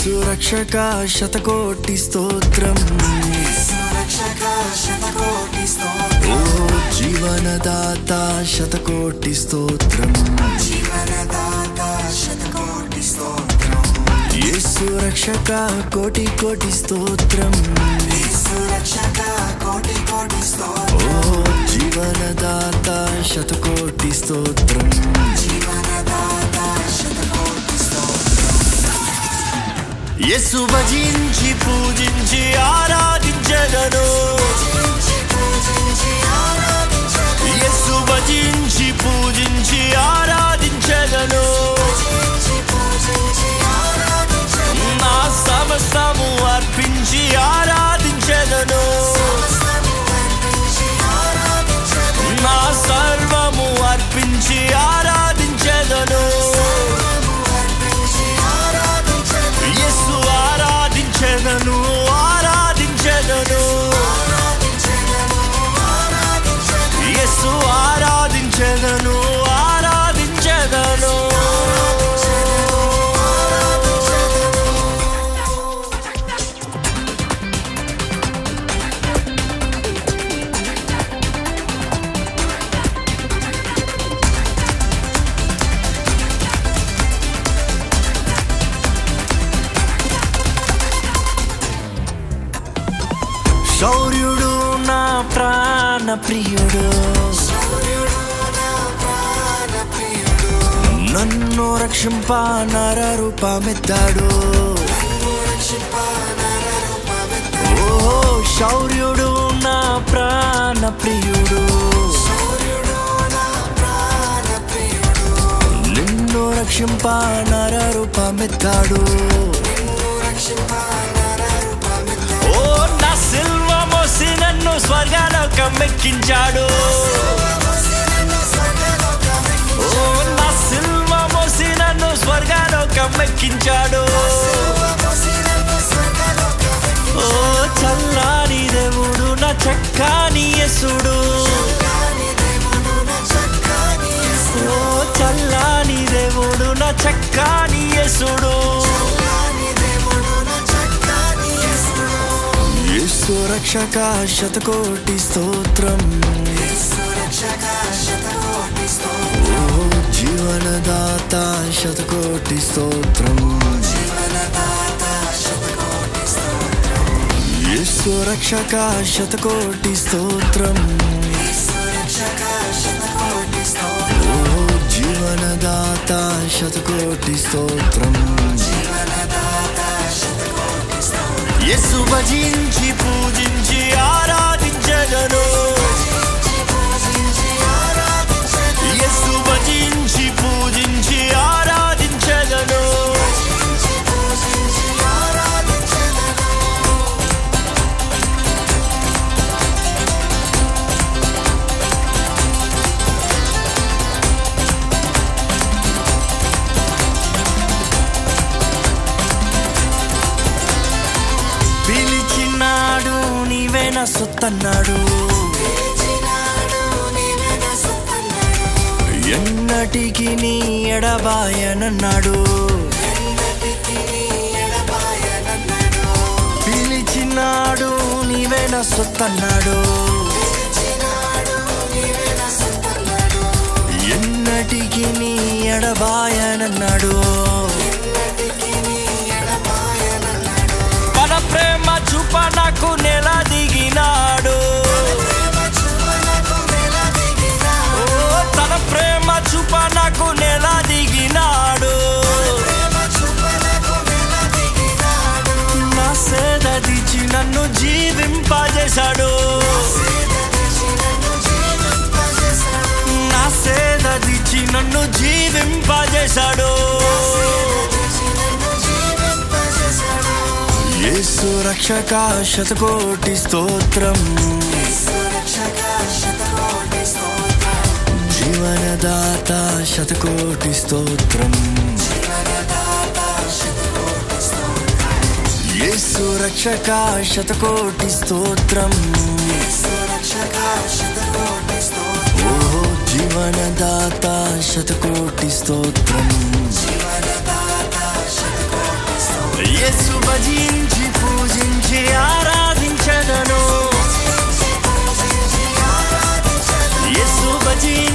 యేసు రక్షక శతకోటి స్తోత్రం ఓ జీవనదాత శతకోటి స్తోత్రం యేసు రక్షక కోటి కోటి స్తోత్రం ఓ జీవనదాత శతకోటి స్తోత్రం యేసు భజించి పూజించి ఆరాధించెదను యేసు భజించి పూజించి ఆరాధించెదను నా సమస్తము అర్పించి ఆరాధించెదను నా సర్వము అర్పించి ఆరాధించెదను యేసు ఆరాధించెదను ఆరాధించెదను యేసు ఆరాధించెదను ఆరాధించెదను శౌర్యుడు నా ప్రాణ ప్రియుడు నన్ను రక్షింప నర రూపమెత్తాడు ఓ శౌర్యుడు నా ప్రాణ ప్రియుడు నిన్ను రక్షింప నర రూపమెత్తాడు ఓ నా సిల్వ మోసి నన్ను స్వర్గలోకం ఎక్కించాడు ఓ నా సిల్వ మోసి నన్ను స్వర్గలోకం ఎక్కించాడు ఓ చల్లాని దేవుడు నా చక్కని యేసుడు ఓ చల్లాని దేవుడు నా చక్కని యేసుడు యేసు రక్షక శతకోటి స్తోత్రం ఓ జీవనదాత శతకోటి స్తోత్రం యేసు రక్షక శతకోటి స్తోత్రం ఓ జీవనదాత శతకోటి స్తోత్రం యేసు భజించి పూజించి ఆరాధించెదను యేసు భజించి పూజించి ఆరాధించెదను పిలిచినాడు నీవే నా సొత్తన్నాడు ఎన్నటికి నీ ఎడబాయనన్నాడు పిలిచినాడు నీవే నా సొత్తన్నాడు ఎన్నటికి నీ ఎడబాయనన్నాడు తన ప్రేమ చూప నాకు నెల దిగినాడు ఓ తన ప్రేమ చూప నాకు నెల దిగినాడు నా సేద దిచి నన్ను జీవింపజేశాడు నా సేద దిచి నన్ను జీవింపజేశాడు యేసు రక్షక శతకోటి స్తోత్రం జీవనదాత శతకోటి స్తోత్రం యేసు రక్షక శతకోటి స్తోత్రం ఓ జీవనదాత శతకోటి స్తోత్రం యేసు భజించి పూజించి ఆరాధించెదను యేసు భజించి